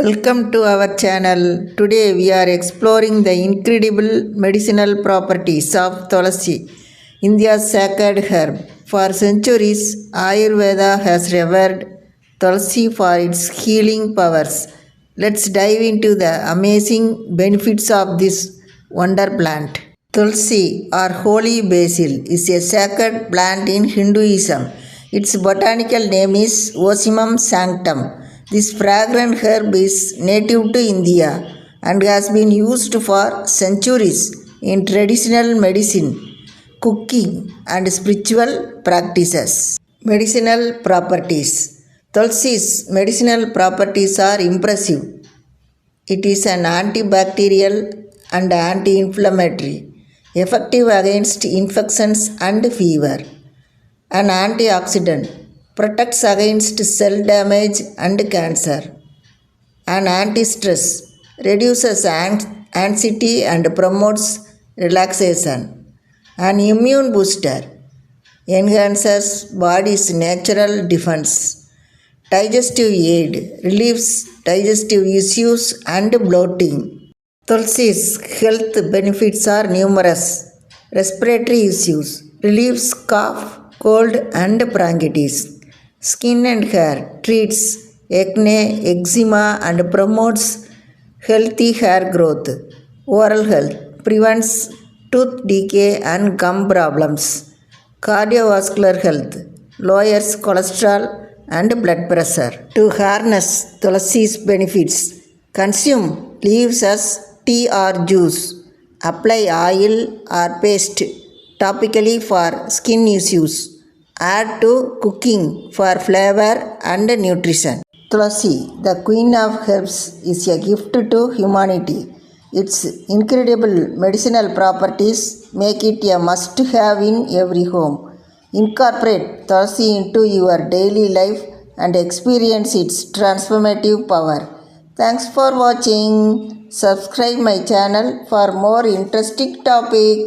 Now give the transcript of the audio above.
Welcome to our channel. Today we are exploring the incredible medicinal properties of Thulasi, India's sacred herb. For centuries, Ayurveda has revered Thulasi for its healing powers. Let's dive into the amazing benefits of this wonder plant. Thulasi or holy basil is a sacred plant in Hinduism. Its botanical name is Ocimum sanctum. This fragrant herb is native to India and has been used for centuries in traditional medicine, cooking, and spiritual practices. Medicinal properties. Tulsi's medicinal properties are impressive. It is an antibacterial and anti-inflammatory, effective against infections and fever. An antioxidant protects against cell damage and cancer. An anti-stress reduces anxiety and promotes relaxation. An immune booster enhances body's natural defense. Digestive aid relieves digestive issues and bloating. Tulsi's health benefits are numerous. Respiratory issues relieves cough, cold, and bronchitis. Skin and hair treats acne, eczema, and promotes healthy hair growth. Oral health prevents tooth decay and gum problems. Cardiovascular health lowers cholesterol and blood pressure. To harness Thulasi's benefits, consume leaves as tea or juice. Apply oil or paste topically for skin issues. Add to cooking for flavor and nutrition. Thulasi, the queen of herbs, is a gift to humanity. Its incredible medicinal properties make it a must-have in every home. Incorporate Thulasi into your daily life and experience its transformative power. Thanks for watching. Subscribe my channel for more interesting topics.